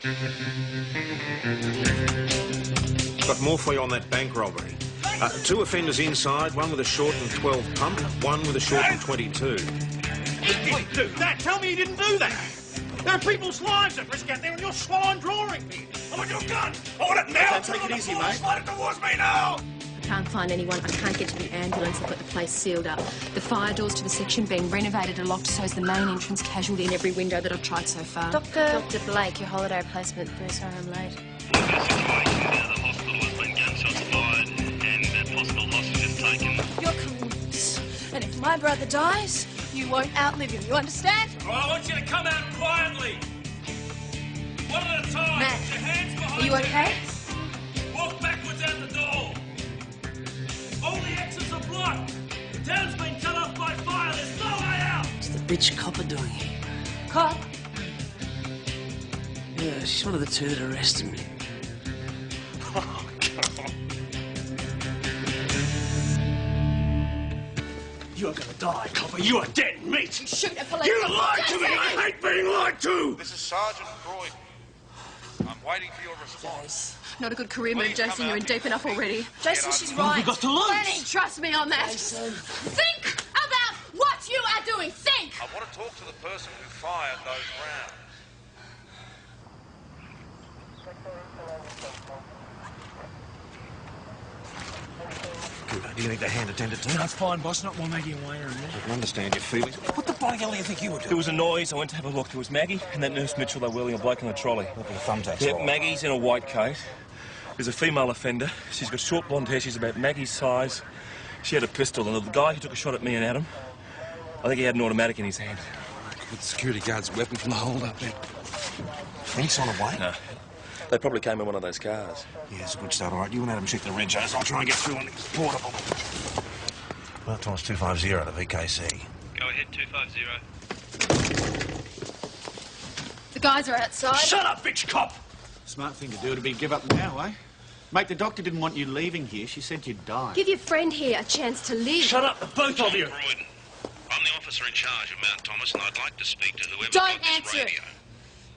Got more for you on that bank robbery. 2 offenders inside, one with a short and 12 pump, one with a short and 22. Wait, do that? Tell me you didn't do that. There are people's lives at risk out there and you're swallowing drawing me. I want your gun. I want it now. Take it easy, mate. Slide it towards me now. I can't find anyone. I can't get to the ambulance. I've got the place sealed up. The fire doors to the section being renovated are locked, so is the main entrance, casualty in every window that I've tried so far. Dr. Blake, your holiday replacement. Very sorry I'm late. The hospital has been gunshots fired and the possible hostages taken. You're corrupt. And if my brother dies, you won't outlive him. You understand? All right, I want you to come out quietly. One at a time. Matt, Your hands behind are you okay? Walk backwards out the door. All the exits are blocked. The town's been cut off by fire. There's no way out. What's the bitch copper doing here? Cop? Yeah, she's one of the 2 that arrested me. Oh, God. You're gonna die, copper. You are dead meat. Shoot a police. You lied to me. I hate being lied to. This is Sergeant Croydon. I'm waiting for your response. Not a good career move, Jason. You're in deep enough already. Jason, she's right. We've got to lose. Lenny, trust me on that. Jason. Think about what you are doing. Think. I want to talk to the person who fired those rounds. Good. Do you need the hand attended to? No, it's fine, boss. Not while Maggie and Wayne are in there. I can understand your feelings. What the bloody hell do you think you were doing? There was a noise. I went to have a look. There was Maggie and that nurse Mitchell. They were wheeling a bloke on a trolley. Look at the thumbtacks. Yep, Maggie's in a white coat. There's a female offender. She's got short blonde hair. She's about Maggie's size. She had a pistol. And the guy who took a shot at me and Adam, I think he had an automatic in his hand. With the security guard's weapon from the hold-up then. Fence on the way? No. They probably came in one of those cars. Yeah, it's a good start. All right, you and Adam check the reg. I'll try and get through on the portable. Well, times 250 to VKC. Go ahead, 250. The guys are outside. Shut up, bitch cop! Smart thing to do would be give up now, eh? Mate, the doctor didn't want you leaving here. She said you'd die. Give your friend here a chance to live. Shut up, both of you. Croydon. I'm the officer in charge of Mount Thomas, and I'd like to speak to whoever Don't got this answer. radio.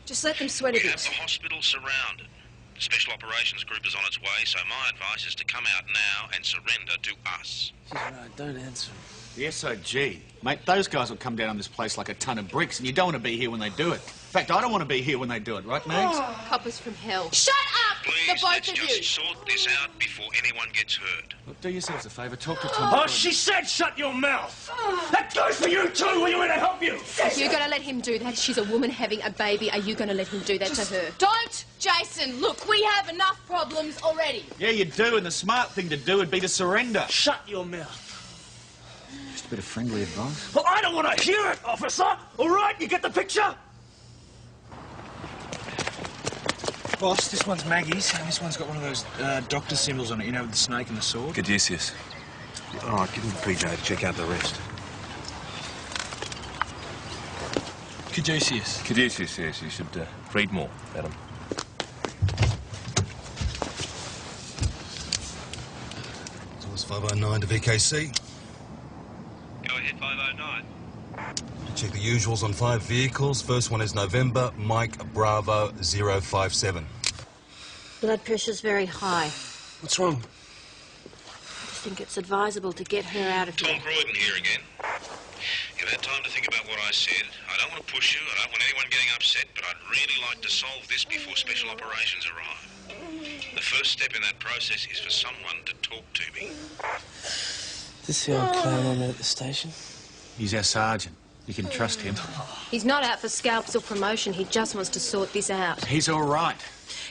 Just let them sweat a We have bit. the hospital surrounded. The Special Operations Group is on its way, so my advice is to come out now and surrender to us. She's right, don't answer. The SOG. Mate, those guys will come down on this place like a ton of bricks, and you don't want to be here when they do it. In fact, I don't want to be here when they do it, right, Mags? Coppers from hell. Shut up, Please, the both let's of just you. sort this out before anyone gets hurt. Look, do yourselves a favour. Talk to Tom. Oh, she said shut your mouth. That goes for you too. Were you here to help you? You're going to let him do that? She's a woman having a baby. Are you going to let him do that to her? Don't, Jason. Look, we have enough problems already. Yeah, you do, and the smart thing to do would be to surrender. Shut your mouth. Just a bit of friendly advice. Well, I don't want to hear it, officer. All right, you get the picture? Boss, this one's Maggie's, and this one's got one of those doctor symbols on it, you know, with the snake and the sword. Caduceus. All right, give him the PJ to check out the rest. Caduceus. Caduceus, yes. You should read more, Adam. So it's 509 to VKC. Go ahead, 509. Check the usuals on 5 vehicles. First one is November, Mike Bravo 057. Blood pressure's very high. What's wrong? I just think it's advisable to get her out of Tom here. Croydon here again. You've had time to think about what I said. I don't want to push you. I don't want anyone getting upset, but I'd really like to solve this before Special Operations arrive. The first step in that process is for someone to talk to me. Is this the old clown I met at the station? He's our sergeant. You can trust him. He's not out for scalps or promotion. He just wants to sort this out. He's all right.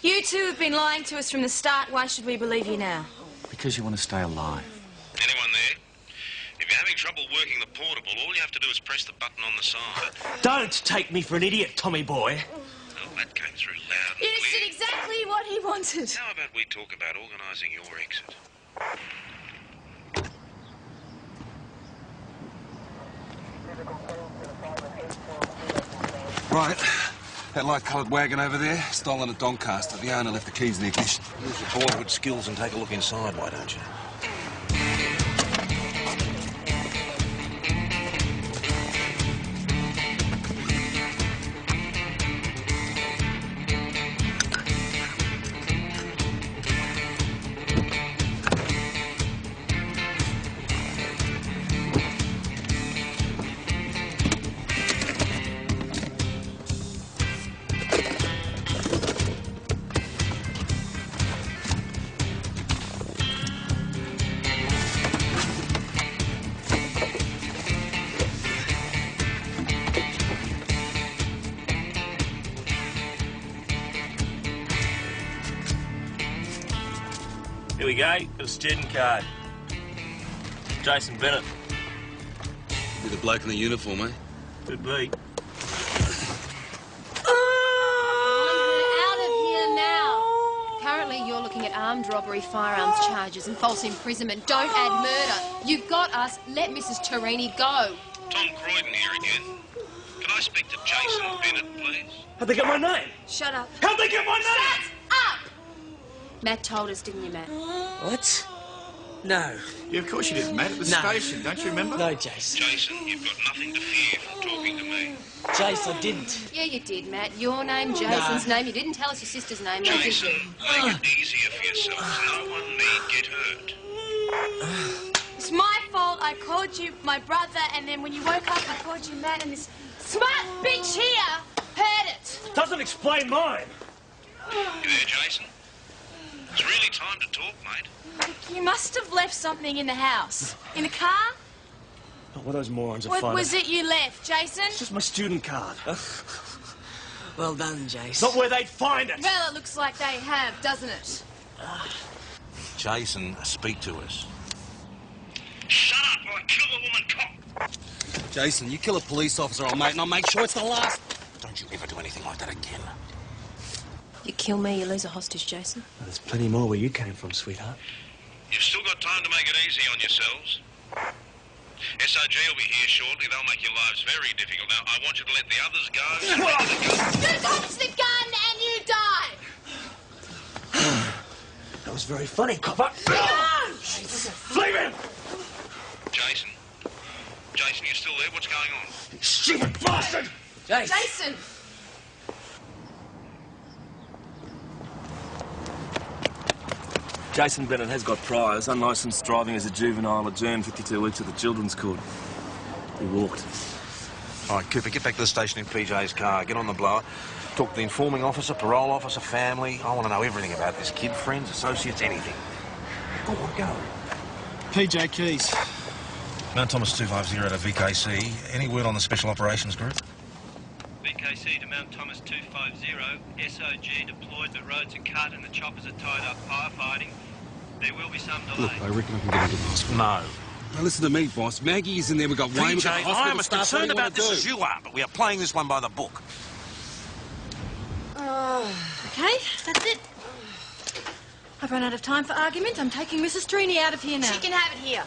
You two have been lying to us from the start. Why should we believe you now? Because you want to stay alive. Anyone there? If you're having trouble working the portable, all you have to do is press the button on the side. Don't take me for an idiot, Tommy boy. Well, that came through loud and You clear. did exactly what he wanted. How about we talk about organising your exit? Right. That light-coloured wagon over there, stolen at Doncaster. The owner left the keys in the ignition. Use your boyhood skills and take a look inside, why don't you? Here we go. Got a student card. Jason Bennett. Be the bloke in the uniform, eh? Could be. Out of here now. Currently, you're looking at armed robbery, firearms charges and false imprisonment. Don't add murder. You've got us. Let Mrs. Torini go. Tom Croydon here again. Can I speak to Jason Bennett, please? How'd they get my name? Shut up. How'd they get my name? Shut up! Matt told us, didn't you, Matt? What? No. Yeah, of course you did, Matt, at the station. Don't you remember? No, Jason. Jason, you've got nothing to fear from talking to me. Jason, I didn't. Yeah, you did, Matt. Your name, Jason's name. You didn't tell us your sister's name, though, did Jason, you? make it easier for yourselves. No one need get hurt. It's my fault. I called you my brother, and then when you woke up, I called you Matt, and this smart bitch here heard it. Doesn't explain mine. You there, Jason? It's really time to talk, mate. You must have left something in the house. In the car? Not what those morons are What finding. was it you left, Jason? It's just my student card. Well done, Jason. Not where they'd find it. Well, it looks like they have, doesn't it? Jason, speak to us. Shut up or I'll kill the woman cop. Jason, you kill a police officer, mate, and I'll make sure it's the last. Don't you ever do anything like that again. You kill me, you lose a hostage, Jason. Well, there's plenty more where you came from, sweetheart. You've still got time to make it easy on yourselves. SOG will be here shortly. They'll make your lives very difficult. Now, I want you to let the others go. You touch the gun and you die! That was very funny, copper. Leave him! Jason? Jason, you still there? What's going on? You stupid bastard! Jason! Jason Bennett has got priors, unlicensed driving as a juvenile, adjourned 52 weeks at the Children's Court. He walked. All right, Cooper, get back to the station in PJ's car. Get on the blower. Talk to the informing officer, parole officer, family. I want to know everything about this kid, friends, associates, anything. Go on, go. PJ Keys. Mount Thomas 250 to VKC. Any word on the Special Operations Group? VKC to Mount Thomas 250. SOG deployed, but roads are cut and the choppers are tied up firefighting. There will be some delay. Look, I reckon I can get into the hospital. No. Now listen to me, boss. Maggie is in there. We've got Wayne at the PJ, hospital. I'm as staff. What do concerned you about wanna this do? as you are, but we are playing this one by the book. Okay, that's it. I've run out of time for argument. I'm taking Mrs. Torini out of here now. She can have it here.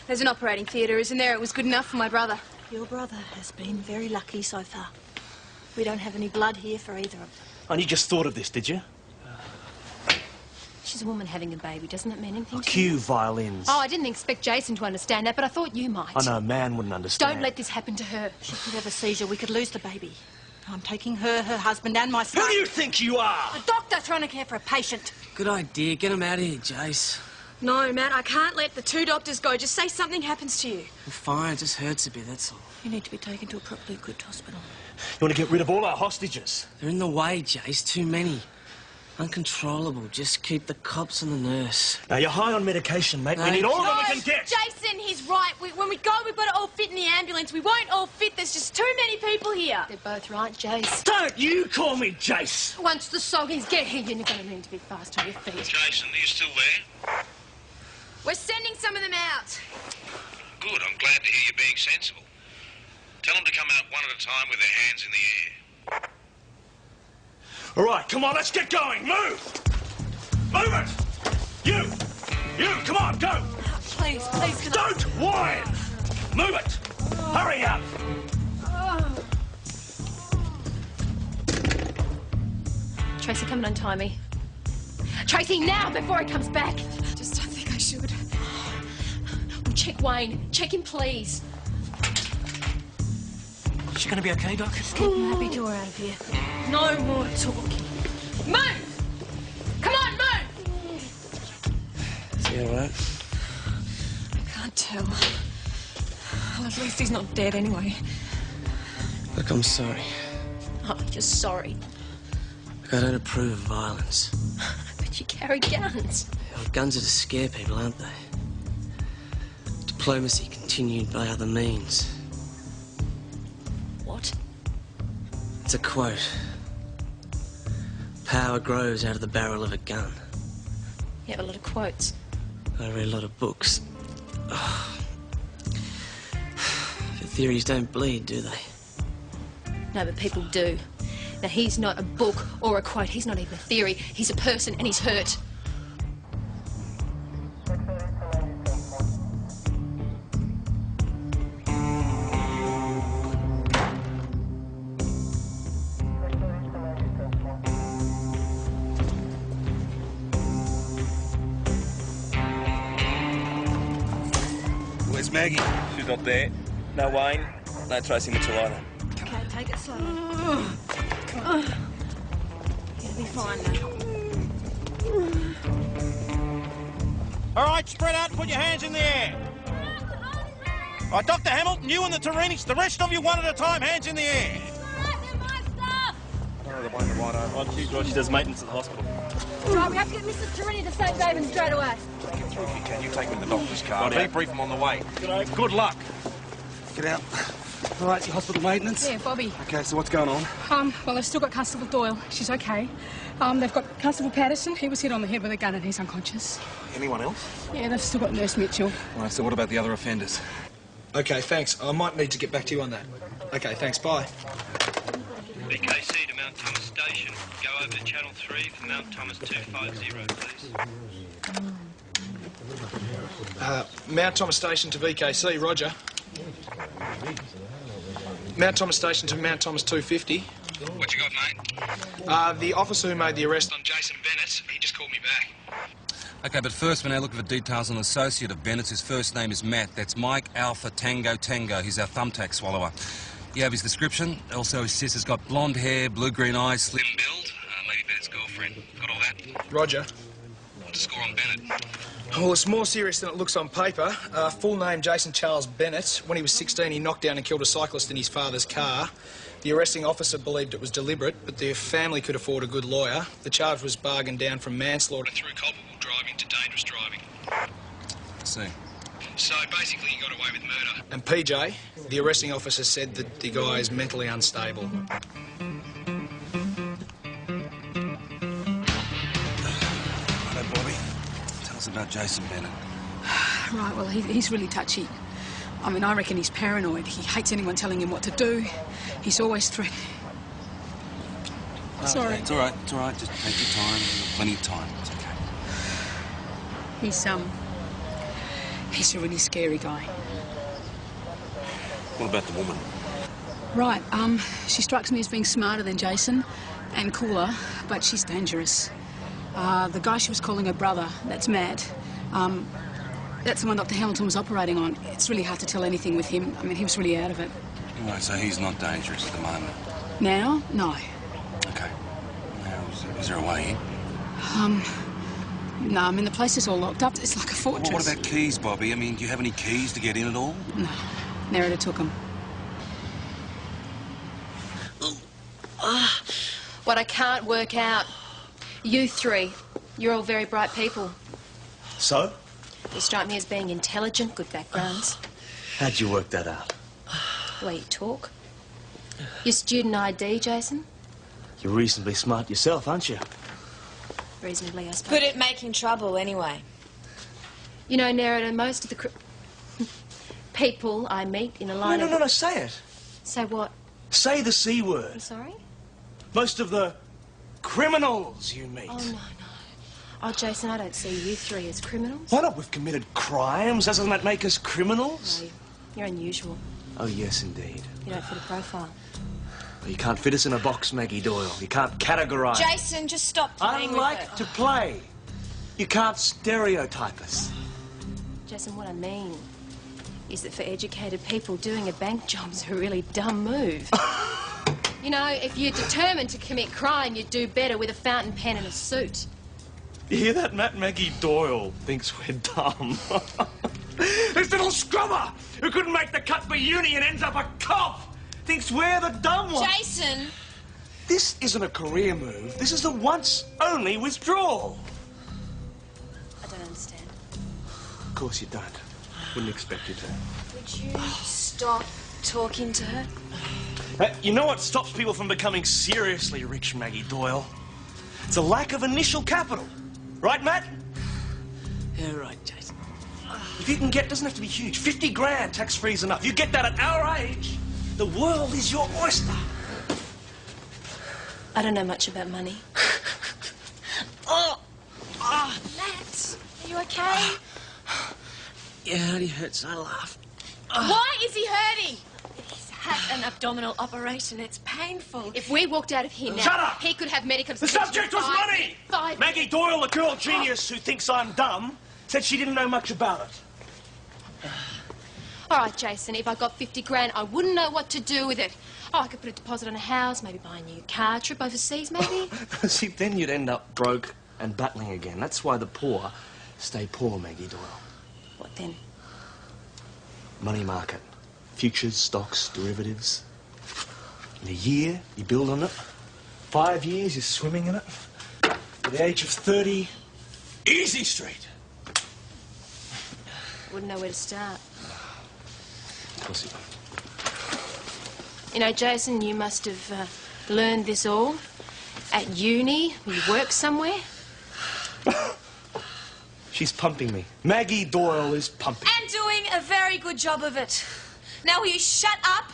There's an operating theatre, isn't there? It was good enough for my brother. Your brother has been very lucky so far. We don't have any blood here for either of them. And you just thought of this, did you? She's a woman having a baby. Doesn't that mean anything to Cue you? violins. Oh, I didn't expect Jason to understand that, but I thought you might. I know, a man wouldn't understand. Don't let this happen to her. She could have a seizure. We could lose the baby. I'm taking her, her husband, and my son. Who do you think you are? A doctor trying to care for a patient. Good idea. Get him out of here, Jace. No, Matt, I can't let the two doctors go. Just say something happens to you. Well, fine. It just hurts a bit, that's all. You need to be taken to a properly equipped hospital. You want to get rid of all our hostages? They're in the way, Jace. Too many. Uncontrollable. Just keep the cops and the nurse. Now, you're high on medication, mate. No, We need all No, that we can get. Jason, he's right. When we go, we've got to all fit in the ambulance. We won't all fit. There's just too many people here. They're both right, Jace. Don't you call me Jace. Once the soggies get here, you're going to need to be fast on your feet. Jason, are you still there? We're sending some of them out. Good, I'm glad to hear you being sensible. Tell them to come out one at a time with their hands in the air. All right, come on, let's get going. Move! Move it! You, come on, go! Please, please, can Don't whine! Move it! Hurry up! Tracy, come and untie me. Tracy, now, before he comes back. Just don't think I should. Well, check Wayne. Check him, please. Is she going to be okay, Doc? Just keep the happy door out of here. No more talking. Move! Come on, move! Is he all right? I can't tell. Well, at least he's not dead anyway. Look, I'm sorry. Oh, you're sorry. Look, I don't approve of violence. But you carry guns. Well, guns are to scare people, aren't they? Diplomacy continued by other means. What? It's a quote. Power grows out of the barrel of a gun. You have a lot of quotes. I read a lot of books. The theories don't bleed, do they? No, but people do. Now, he's not a book or a quote. He's not even a theory. He's a person, and he's hurt. Where's Maggie? She's not there. No Wayne. No Tracy Mitchell either. Okay, take it slowly. You'll be fine, mate. All right, spread out and put your hands in the air. All right, Dr. Hamilton, you and the Terenics, the rest of you one at a time, hands in the air. Oh, the one in the white over. Oh, she does maintenance at the hospital. Right, we have to get Mrs. Torini to St. David's straight away. Take him through if you can. You take him to the doctor's car. Right, Debrief him on the way. Good luck. Get out. All right, your hospital maintenance? Yeah, Bobby. Okay, so what's going on? Well, they've still got Constable Doyle. She's okay. They've got Constable Patterson. He was hit on the head with a gun and he's unconscious. Anyone else? Yeah, they've still got Nurse Mitchell. All right, so what about the other offenders? Okay, thanks. I might need to get back to you on that. Okay, thanks. Bye. BKC to Mount Thomas Station. Go over to Channel 3 for Mount Thomas 250, please. Mount Thomas Station to VKC, roger. Mount Thomas Station to Mount Thomas 250. What you got, mate? The officer who made the arrest on Jason Bennett, he just called me back. Okay, but first we're now looking for details on an associate of Bennett's. His first name is Matt. That's Mike Alpha Tango Tango. He's our thumbtack swallower. You have his description. Also, his sister's got blonde hair, blue-green eyes, slim build. Maybe Bennett's girlfriend. Got all that? Roger. What's the score on Bennett? Well, it's more serious than it looks on paper. Full name, Jason Charles Bennett. When he was 16, he knocked down and killed a cyclist in his father's car. The arresting officer believed it was deliberate, but the family could afford a good lawyer. The charge was bargained down from manslaughter through culpable driving to dangerous driving. I see. So basically, he got away with murder. And PJ, the arresting officer said that the guy is mentally unstable. Hello, Bobby. Tell us about Jason Bennett. Right, well, he's really touchy. I mean, I reckon he's paranoid. He hates anyone telling him what to do. He's always threatening. Sorry. It's all right. It's all right. Just take your time. You've got plenty of time. It's okay. He's a really scary guy. What about the woman? Right, she strikes me as being smarter than Jason and cooler, but she's dangerous. The guy she was calling her brother, that's Matt. That's the one Dr. Hamilton was operating on. It's really hard to tell anything with him. I mean, he was really out of it. Right, so he's not dangerous at the moment. Now? No. Okay. Now, is there a way in? No, I mean, the place is all locked up. It's like a fortress. Well, what about keys, Bobby? I mean, do you have any keys to get in at all? No. Nerida took them. What I can't work out, you three, you're all very bright people. So? You strike me as being intelligent, good backgrounds. How'd you work that out? The way you talk. Your student ID, Jason? You're reasonably smart yourself, aren't you? Reasonably, I suppose. Good at making trouble, anyway. You know, Nerida, most of the people I meet in a line of... No, say it. Say what? Say the C word. I'm sorry? Most of the criminals you meet. Oh, no. Oh, Jason, I don't see you three as criminals. Why not? We've committed crimes. Doesn't that make us criminals? No, you're unusual. Oh, yes, indeed. You don't fit a profile. Well, you can't fit us in a box, Maggie Doyle. You can't categorise. Jason, just stop playing with Unlike it. to play. You can't stereotype us. Jason, what I mean is that for educated people, doing a bank job's a really dumb move. You know, if you're determined to commit crime, you'd do better with a fountain pen and a suit. You hear that, Matt? Maggie Doyle thinks we're dumb. This little scrubber who couldn't make the cut for uni and ends up a cop thinks we're the dumb ones. Jason! This isn't a career move. This is a once-only withdrawal. I don't understand. Of course you don't. Wouldn't expect you to. Would you stop talking to her? You know what stops people from becoming seriously rich, Maggie Doyle? It's a lack of initial capital. Right, Matt? Yeah, right, Jason. If you can get, it doesn't have to be huge. 50 grand, tax-free is enough. You get that at our age, the world is your oyster. I don't know much about money. Matt, are you okay? Yeah, he hurts. I laugh. Why is he hurting? He's had an abdominal operation. It's painful. If we walked out of here now, Shut up! he could have medical The subject was money! Maggie Doyle, the girl genius who thinks I'm dumb, said she didn't know much about it. All right, Jason, if I got 50 grand, I wouldn't know what to do with it. Oh, I could put a deposit on a house, maybe buy a new car, trip overseas, maybe. See, then you'd end up broke and battling again. That's why the poor stay poor, Maggie Doyle. What then? Money market. Futures, stocks, derivatives. In a year, you build on it. 5 years, you're swimming in it. At the age of 30, easy street. Wouldn't know where to start. Of course you don't. You know, Jason, you must have learned this all at uni. You work somewhere. She's pumping me. Maggie Doyle is pumping. And doing a very good job of it. Now will you shut up?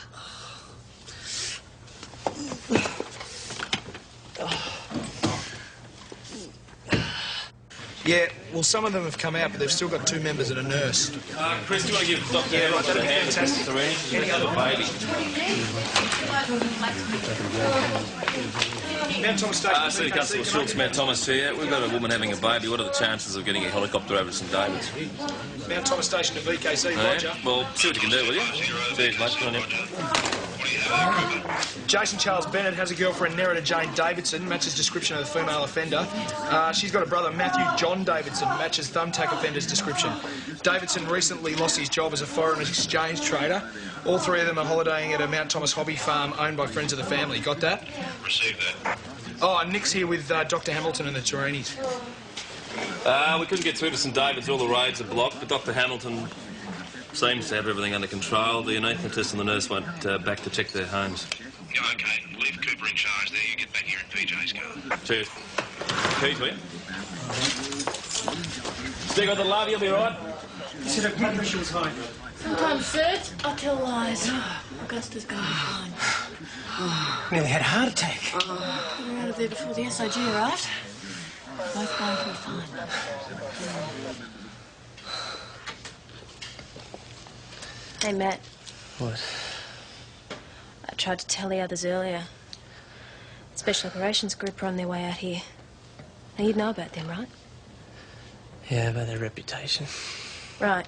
Yeah, well, some of them have come out, but they've still got 2 members and a nurse. Chris, do you want to give Dr. Yeah, right, that'd be fantastic. Any other baby? Mount Thomas Station. City Councillor Schultz, Mount Thomas here. We've got a woman having a baby. What are the chances of getting a helicopter over to St David's? Mount Thomas Station to VKC, Roger. Well, see what you can do, will you? Cheers, mate. Good on you. Jason Charles Bennett has a girlfriend, Nerida Jane Davidson, matches description of the female offender. She's got a brother, Matthew John Davidson, matches thumbtack offender's description. Davidson recently lost his job as a foreign exchange trader. All 3 of them are holidaying at a Mount Thomas hobby farm owned by friends of the family. Got that? Received that. Oh, and Nick's here with Dr. Hamilton and the Tourinis. We couldn't get through to St David's. All the roads are blocked, but Dr. Hamilton seems to have everything under control. The anaesthetist and the nurse went back to check their homes. Yeah, OK. Leave Cooper in charge there. You get back here in PJ's car. Cheers. Keys, will you? Stick with the love, you'll be right. You said her blood pressure was high. Sometimes, sir, I tell lies. Augusta's going to be fine. Nearly had a heart attack. We were out of there before the SOG arrived. Both going to be fine. Hey, Matt. What? I tried to tell the others earlier. Special Operations Group are on their way out here. Now, you'd know about them, right? Yeah, by their reputation. Right.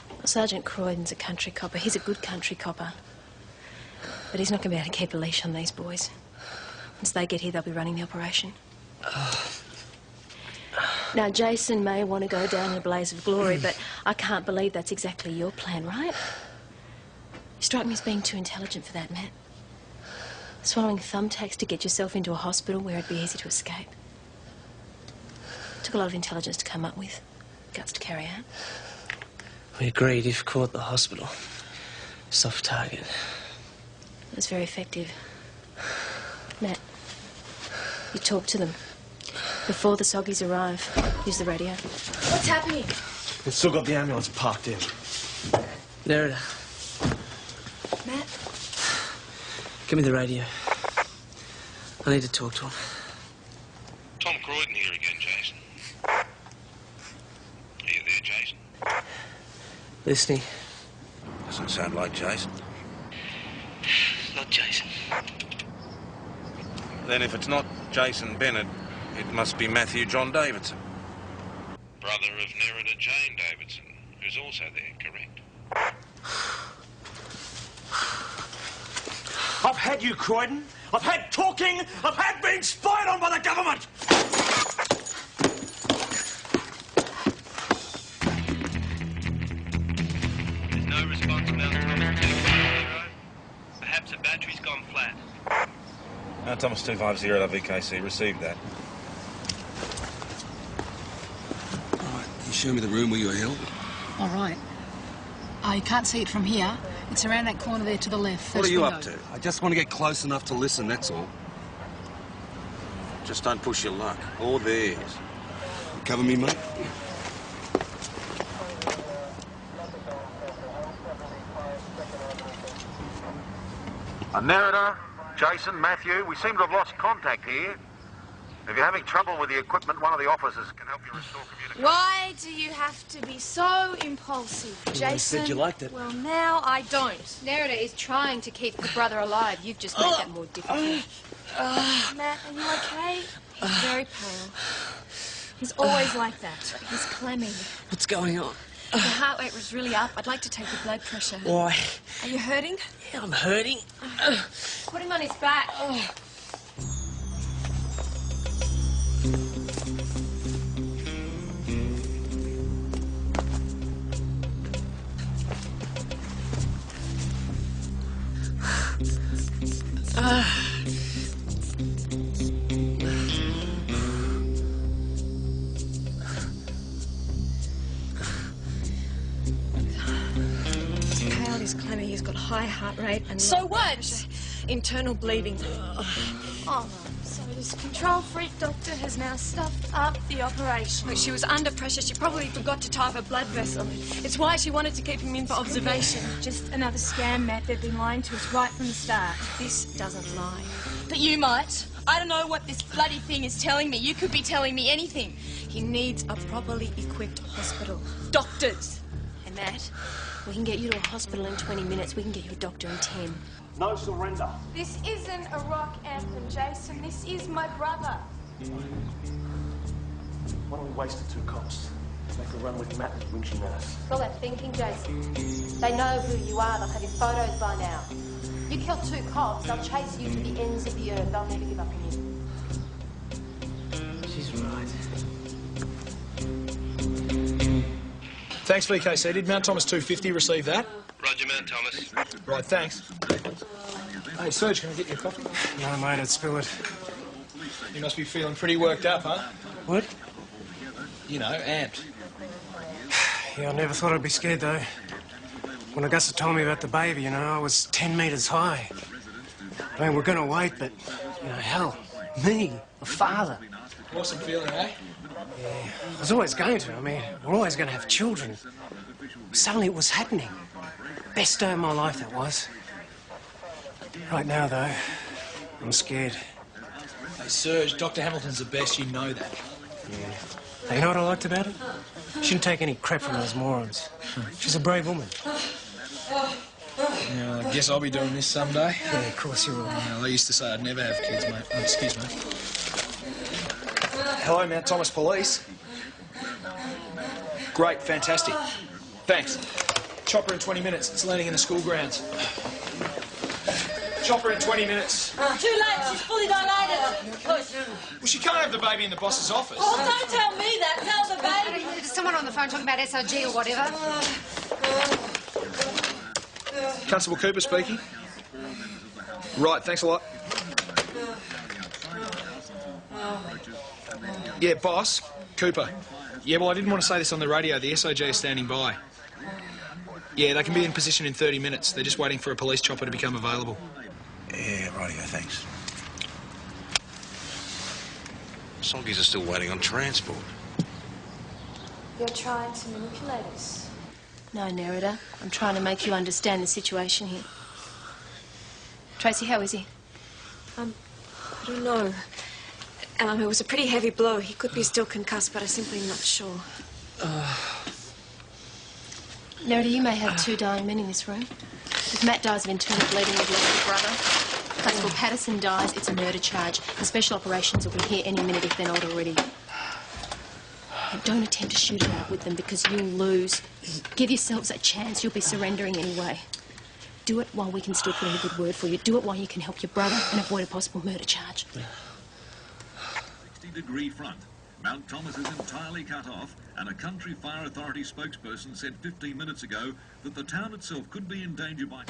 Well, Sergeant Croydon's a country copper. He's a good country copper. But he's not going to be able to keep a leash on these boys. Once they get here, they'll be running the operation. Now, Jason may want to go down in a blaze of glory, but I can't believe that's exactly your plan, right? You strike me as being too intelligent for that, Matt. Swallowing thumbtacks to get yourself into a hospital where it'd be easy to escape. Took a lot of intelligence to come up with. Guts to carry out. We agreed if caught at the hospital. Soft target. It was very effective. Matt, you talk to them. Before the soggies arrive, use the radio. What's happening? We've still got the ambulance parked in. Nerida, Matt? give me the radio. I need to talk to him. Tom Croydon here again, Jason. Are you there, Jason? Listening. Doesn't sound like Jason. Not Jason. Then if it's not Jason Bennett, it must be Matthew John Davidson. Brother of Nerida Jane Davidson, who's also there, correct? I've had you, Croydon. I've had talking. I've had being spied on by the government. There's no response to Mount Thomas 250. Perhaps a battery's gone flat. Mount Thomas 250 at VKC. Received that. All right, can you show me the room where you were held? All right. You can't see it from here. It's around that corner there to the left. What First are you window. up to? I just want to get close enough to listen, that's all. Just don't push your luck. Or theirs. Cover me, mate. A narrator, Jason, Matthew, we seem to have lost contact here. If you're having trouble with the equipment, one of the officers can help you restore communication. Why do you have to be so impulsive, Jason? You said you liked it. Well, now I don't. Narrator is trying to keep the brother alive. You've just made that more difficult. Matt, are you okay? He's very pale. He's always like that. He's clammy. What's going on? Your heart rate was really up. I'd like to take your blood pressure. Why? Are you hurting? Yeah, I'm hurting. Put him on his back. He's clammy, he's got high heart rate and... So what? Pressure. Internal bleeding. Oh, so this control freak doctor has now stuffed up the operation. Look, she was under pressure. She probably forgot to tie up her blood vessel. It's why she wanted to keep him in for observation. Just another scam, Matt. They've been lying to us right from the start. This doesn't lie. But you might. I don't know what this bloody thing is telling me. You could be telling me anything. He needs a properly equipped hospital. Doctors. And Matt, we can get you to a hospital in 20 minutes. We can get you a doctor in 10. No surrender. This isn't a rock anthem, Jason. This is my brother. Why don't we waste the two cops? Make a run with Matt and winching at us. It's all that thinking, Jason. They know who you are. They'll have your photos by now. You kill two cops, they'll chase you to the ends of the earth. They'll never give up on you. She's right. Thanks, VKC. Did Mount Thomas 250 receive that? Roger, Mount Thomas. Right, thanks. Hey, Serge, can I get you a coffee? No, mate, I'd spill it. You must be feeling pretty worked up, huh? What? You know, amped. Yeah, I never thought I'd be scared, though. When Augusta told me about the baby, you know, I was 10 metres high. I mean, we're going to wait, but, you know, hell, me, a father. Awesome feeling, eh? Yeah, I was always going to. I mean, we're always going to have children. Suddenly it was happening. Best day of my life, that was. Right now, though, I'm scared. Hey, Serge, Dr. Hamilton's the best. You know that. Yeah. Hey, you know what I liked about it? She didn't take any crap from those morons. She's a brave woman. Yeah, I guess I'll be doing this someday. Yeah, of course you will. Yeah, I used to say I'd never have kids, mate. Oh, excuse me. Hello, Mount Thomas Police. Great, fantastic. Thanks. Chopper in 20 minutes. It's landing in the school grounds. Chopper in 20 minutes. Too late, she's fully dilated. Push. Well, she can't have the baby in the boss's office. Oh, don't tell me that. Tell the baby. There's someone on the phone talking about SOG or whatever. Constable Cooper speaking. Right, thanks a lot. Yeah, boss. Cooper. Yeah, well, I didn't want to say this on the radio. The SOG is standing by. Yeah, they can be in position in 30 minutes. They're just waiting for a police chopper to become available. Yeah, rightio, thanks. Soggies are still waiting on transport. You're trying to manipulate us. No, narrator. I'm trying to make you understand the situation here. Tracy, how is he? I don't know. It was a pretty heavy blow. He could be still concussed, but I simply am not sure. Narrator, you may have two dying men in this room. If Matt dies of internal bleeding, we've lost a brother. Constable Patterson dies, it's a murder charge. The special operations will be here any minute if they're not already. And don't attempt to shoot it out with them because you'll lose. Give yourselves a chance. You'll be surrendering anyway. Do it while we can still put in a good word for you. Do it while you can help your brother and avoid a possible murder charge. 60-degree front. Mount Thomas is entirely cut off, and a country fire authority spokesperson said 15 minutes ago that the town itself could be in danger by...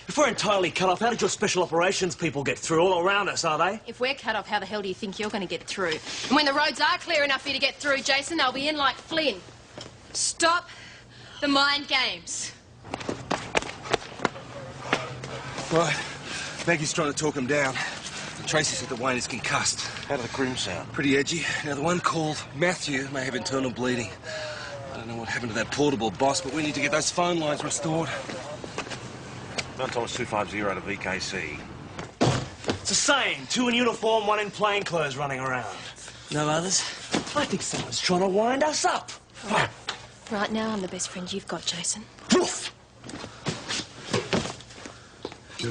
If we're entirely cut off, how did your special operations people get through? All around us, are they? If we're cut off, how the hell do you think you're going to get through? And when the roads are clear enough for you to get through, Jason, they'll be in like Flynn. Stop the mind games. Right. Maggie's trying to talk him down. Tracy said that Wayne is concussed. How do the crims sound? Pretty edgy. Now, the one called Matthew may have internal bleeding. I don't know what happened to that portable boss, but we need to get those phone lines restored. Mount Thomas 250 to VKC. It's the same. 2 in uniform, 1 in plain clothes running around. No others? I think someone's trying to wind us up. Right now, I'm the best friend you've got, Jason.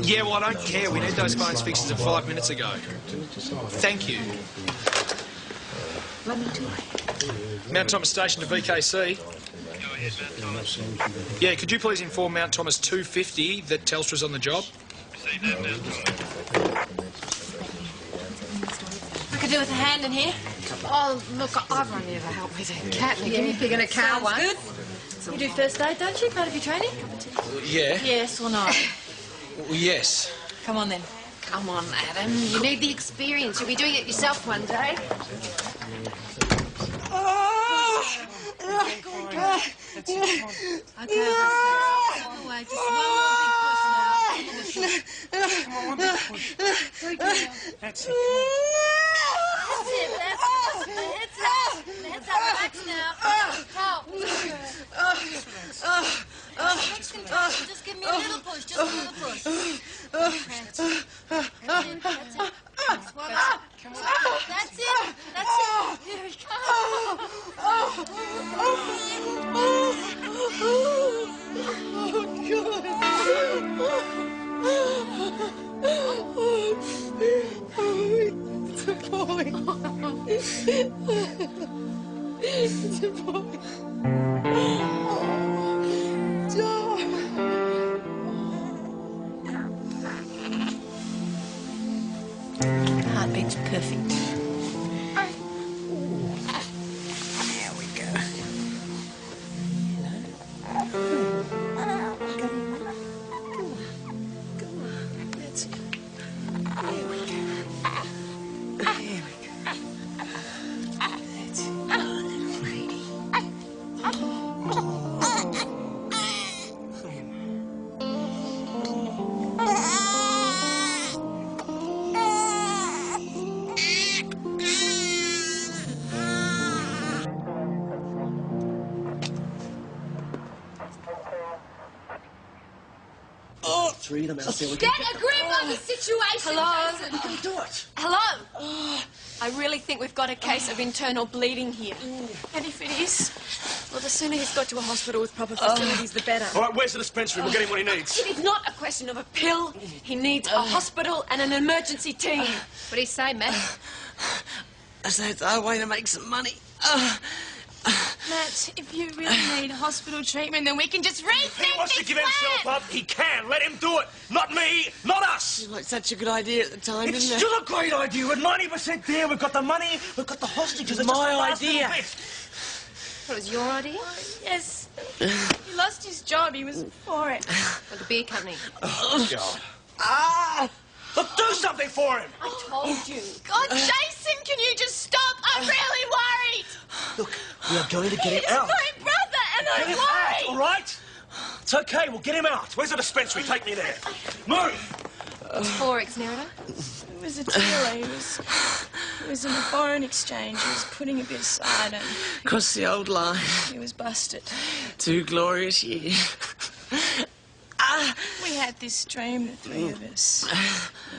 Yeah, well, I don't care. We need those phones fixed as of 5 minutes ago. Thank you. Mount Thomas Station to VKC. Yeah, could you please inform Mount Thomas 250 that Telstra's on the job? I could do with a hand in here. Oh, look, I've only ever helped with a cat. Give me picking a car Sounds one. good. You do first aid, don't you? Part of your training? Yeah. Yes or no? Well, yes. Come on, then. Come on, Adam. You need the experience. You'll be doing it yourself one day. Okay, all the way. Just one more big push now. One big push. That's it. That's it. Relax now. Help. Just give me a little push. Just a little push. That's it. That's it. That's one. That's it. That's it. Here we It's a boy. It's a boy. Heartbeat's perfect. There we go. That's it. There we go. There we go. That's it. Oh, little lady. Read them out there. Get a grip on the situation. Hello. We can do it. Hello. I really think we've got a case of internal bleeding here. And if it is, well, the sooner he's got to a hospital with proper facilities, the better. All right, where's the dispensary? We'll get him what he needs. It is not a question of a pill. He needs a hospital and an emergency team. What do you say, Matt? I say it's our way to make some money. Matt, if you really need hospital treatment, then we can just rethink He wants to give himself up. He can. Let him do it. Not me. Not us. Seemed like such a good idea at the time, It's didn't it? still a great idea. With 90% there, we've got the money, we've got the hostages. It's My just the idea. last little bit. What was your idea? Yes. He lost his job. He was for it. Or the beer company? Oh, God. Ah! Look, do something for him. I told you. God, Jason, can you just stop? I'm really worried. Look, we are going to get him He's out. my brother, and Get I'm him worried. out, all right? It's okay, we'll get him out. Where's the dispensary? Take me there. Move! What's Forex, Nerida? It was a dealer. He was in a foreign exchange. He was putting a bit aside, and Across the old line. he was busted. 2 glorious years. We had this dream, the three of us.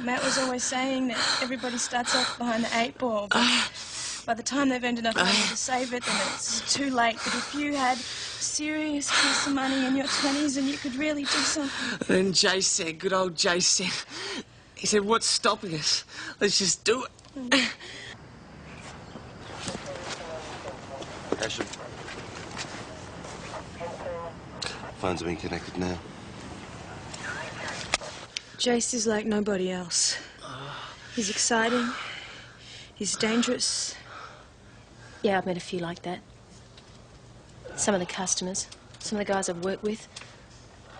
Matt was always saying that everybody starts off behind the 8 ball, but by the time they've earned enough money to save it, then it's too late. But if you had a serious piece of money in your 20s, then you could really do something. Then Jay said, good old Jay said, he said, what's stopping us? Let's just do it. Ashton. Phones have been connected now. Jace is like nobody else. He's exciting. He's dangerous. Yeah, I've met a few like that. Some of the customers, some of the guys I've worked with.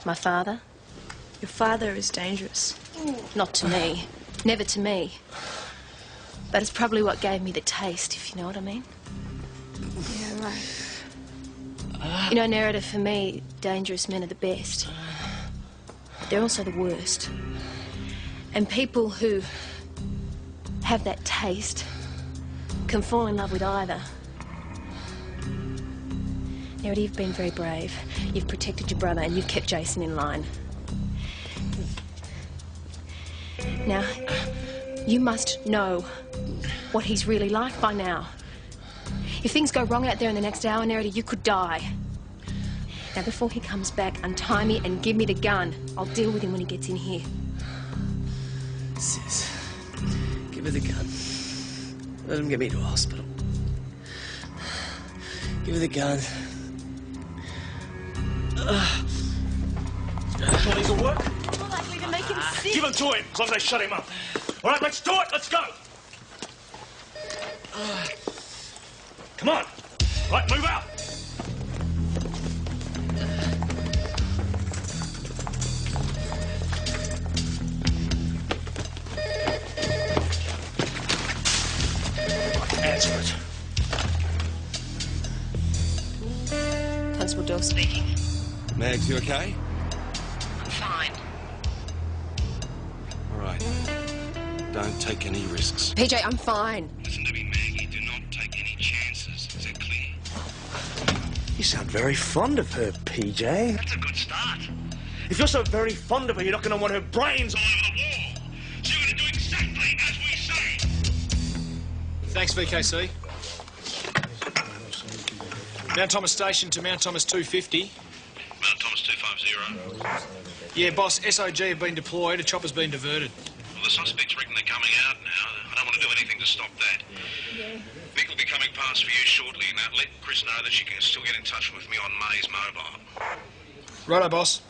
My father. Your father is dangerous. Not to me. Never to me. But it's probably what gave me the taste, if you know what I mean. Yeah, right. You know, Nerida, for me, dangerous men are the best. But they're also the worst. And people who have that taste can fall in love with either. Nerida, you've been very brave. You've protected your brother and you've kept Jason in line. Now, you must know what he's really like by now. If things go wrong out there in the next hour, Nerida, you could die. Now, before he comes back, untie me and give me the gun. I'll deal with him when he gets in here. Sis, give her the gun. Let him get me to a hospital. Give her the gun. Sure these will work? More likely to make him sick. Give him to him, as long as they shut him up. All right, let's do it. Let's go. Come on. Right, move out. Answer it. Constable Doyle speaking. Mags, you okay? I'm fine. All right. Don't take any risks. PJ, I'm fine. Listen to me, Maggie. Do not take any chances. Is that clear? You sound very fond of her, PJ. That's a good start. If you're so very fond of her, you're not going to want her brains all over the wall. So you're going to do exactly as we say. Thanks, VKC. Mount Thomas Station to Mount Thomas 250. Mount Thomas 250. Yeah, boss, SOG have been deployed. A chopper's been diverted. Well, the suspects reckon they're coming out now. I don't want to do anything to stop that. Nick will be coming past for you shortly. Now, let Chris know that she can still get in touch with me on May's mobile. Righto, boss.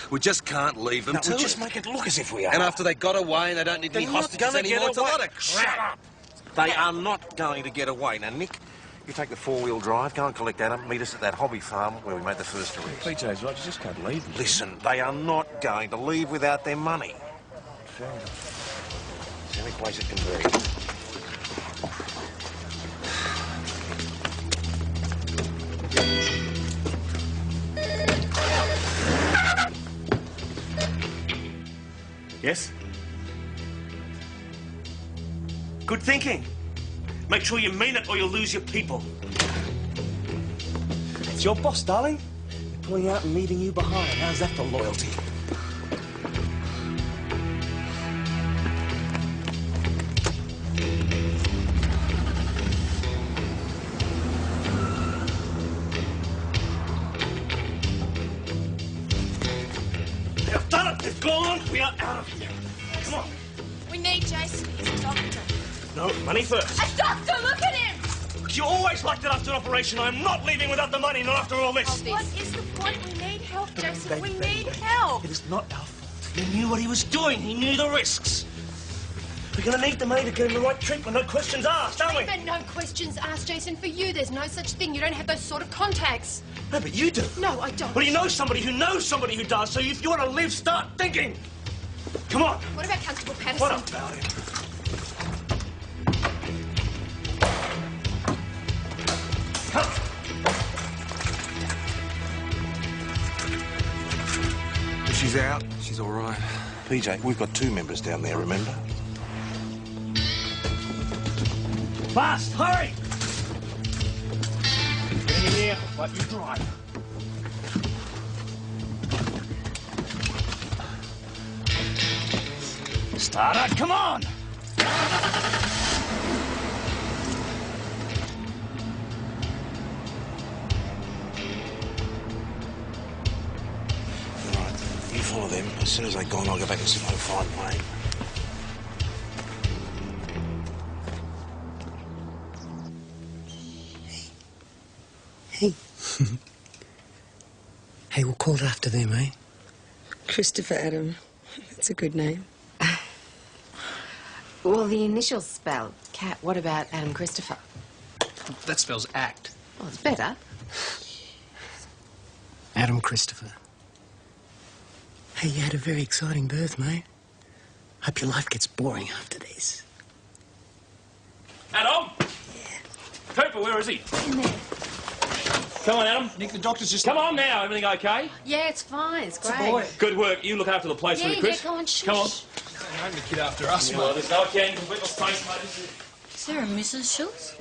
We just can't leave them to we it. just make it look as if we are. And after they got away and they don't need any hostages anymore, it's a lot of crap. Shut up. They are not going to get away. Now, Nick, you take the four-wheel drive, go and collect Adam, meet us at that hobby farm where we made the first arrest. PJ's right, you just can't leave them. Listen, they are not going to leave without their money. Fair enough. It's the only place it can be. Yes? Good thinking. Make sure you mean it or you'll lose your people. It's your boss, darling. They're pulling out and leaving you behind. How's that for loyalty? They've done it. They've gone. We are out of here. Come on. We need Jason. He's a doctor. No, money first. A doctor, look at him! You always liked it after an operation. I'm not leaving without the money, not after all this. What is the point? We need help, Jason. We need help. It is not our fault. He knew what he was doing. He knew the risks. We're going to need the money to get him the right treatment. No questions asked, aren't we? Treatment, no questions asked, Jason. For you, there's no such thing. You don't have those sort of contacts. No, but you do. No, I don't. Well, you know somebody who knows somebody who does, so if you want to live, start thinking. Come on. What about Constable Patterson? What about him? If she's out, she's all right. PJ, we've got two members down there, remember? Fast, hurry! Get in here, let you drive. Start it, come on! You follow them. As soon as they're gone, I'll go back and see if I can find Wayne. Hey. Hey, we'll call it after them, eh? Christopher Adam. That's a good name. Well, the initials spell Cat. What about Adam Christopher? That spells act. Well, it's better. Adam Christopher. Hey, you had a very exciting birth, mate. Hope your life gets boring after this. Adam? Yeah. Cooper, where is he? In there. Come on, Adam. Nick, the doctor's just... Come on now. Everything okay? Yeah, it's fine. It's great. Good work. You look after the place for me, Chris. Go on, shush. Come on. Named the kid after us, Well, mate. there's no accounting for people's taste, mate. Is there a Mrs. Schultz?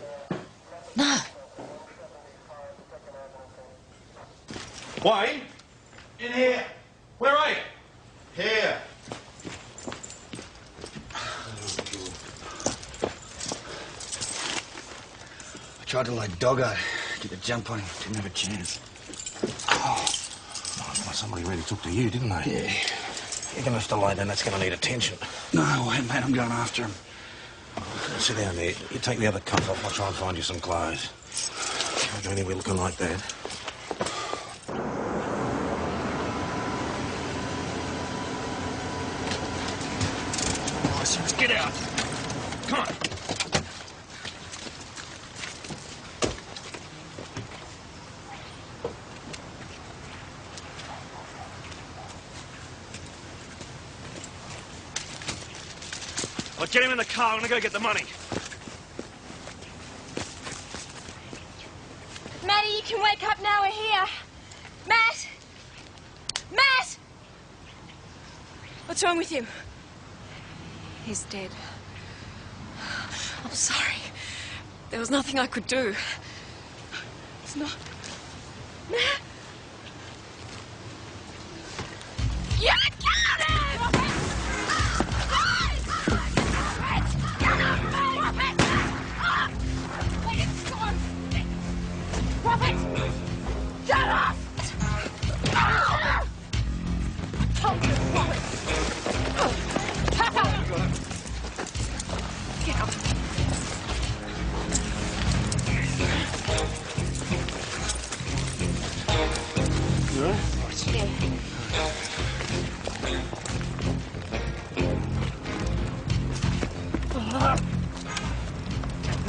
No. Wayne? In here. Where are you? Here. I tried to lay Doggo, get a jump on him, didn't have a chance. Oh, well, somebody really took to you, didn't they? Yeah. You're going to have to lay down. That's going to need attention. No, wait, mate, I'm going after him. Sit down there. You take the other cuff off. I'll try and find you some clothes. Can't go anywhere looking like that. All right, Cyrus, get out. Come on. Well, get him in the car. I'm going to go get the money. Matty, you can wake up now. We're here. Matt! Matt! What's wrong with him? He's dead. I'm sorry. There was nothing I could do. It's not... Matt! You got him! Robert! Get off! Hold it, Robert! Papa! Get up!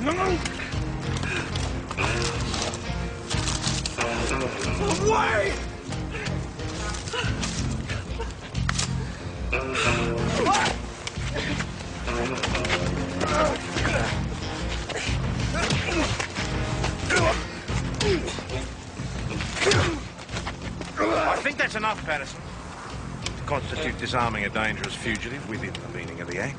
You all right? Yeah. Away! I think that's enough, Patterson. To constitute disarming a dangerous fugitive within the meaning of the Act.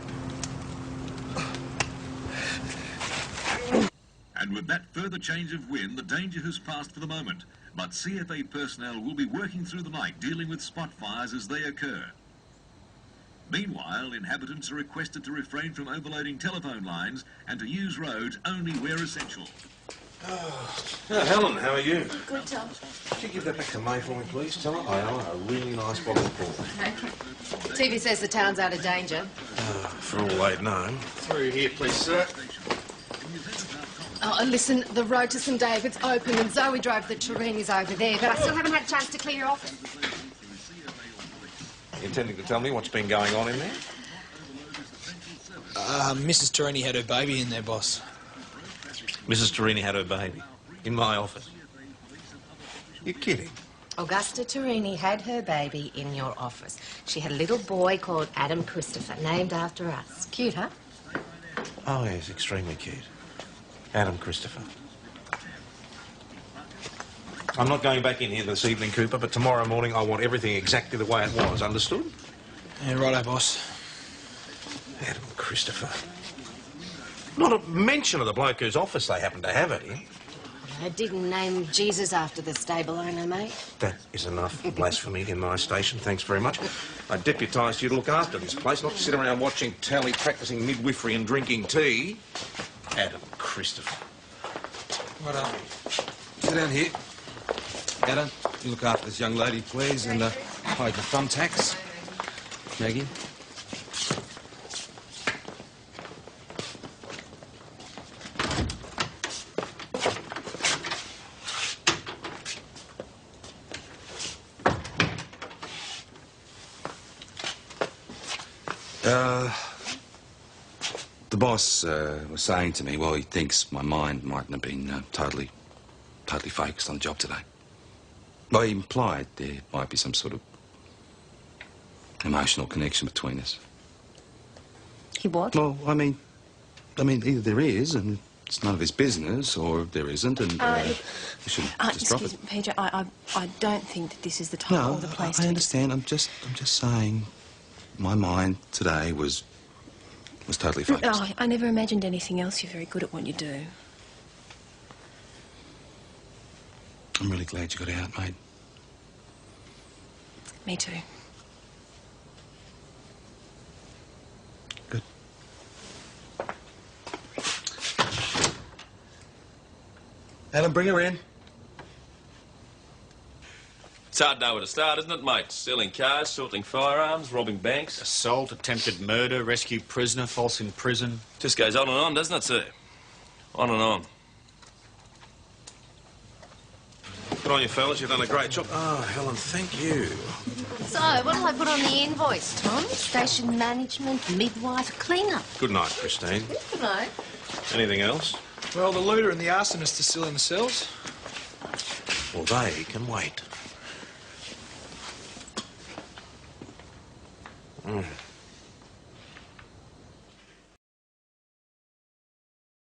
And with that further change of wind, the danger has passed for the moment. But CFA personnel will be working through the night, dealing with spot fires as they occur. Meanwhile, inhabitants are requested to refrain from overloading telephone lines and to use roads only where essential. Oh, Helen, how are you? Good, Tom. Could you give that back to May for me, please? Tell her I owe her a really nice bottle of port. TV says the town's out of danger. For all they've known. Through here, please, sir. Oh, listen, the road to St David's open and Zoe drove the Torini's over there, but I still haven't had a chance to clear your office. You intending to tell me what's been going on in there? Mrs. Torini had her baby in there, boss. Mrs. Torini had her baby in my office. You're kidding. Augusta Torini had her baby in your office. She had a little boy called Adam Christopher, named after us. Cute, huh? Oh, yes, extremely cute. Adam Christopher. I'm not going back in here this evening, Cooper, but tomorrow morning I want everything exactly the way it was. Understood? Yeah, righto, boss. Adam Christopher. Not a mention of the bloke whose office they happen to have it in. I didn't name Jesus after the stable owner, mate. That is enough blasphemy in my station. Thanks very much. I deputised you to look after this place, not to sit around watching telly, practising midwifery and drinking tea. Adam Christopher. What up? Sit down here. Adam, you look after this young lady, please, and hide the thumbtacks. Maggie. The boss was saying to me, well, he thinks my mind mightn't have been totally focused on the job today. Well, he implied there might be some sort of emotional connection between us. He what? Well, I mean, either there is, and it's none of his business, or there isn't, and we shouldn't just drop excuse it. me, PJ, I don't think that this is the time or the place I to... understand. I'm just saying, My mind today was totally focused. Oh, I never imagined anything else. You're very good at what you do. I'm really glad you got out, mate. Me too. Good. Alan, bring her in. It's hard to know where to start, isn't it, mate? Stealing cars, sorting firearms, robbing banks. Assault, attempted murder, rescue prisoner, false in prison. Just goes on and on, doesn't it, sir? On and on. Good on you, fellas. You've done a great job. Oh, Helen, thank you. So, what'll I put on the invoice, Tom? Station management, midwife, cleaner. Good night, Christine. Good night. Anything else? Well, the looter and the arsonist are still in the cells. Well, they can wait.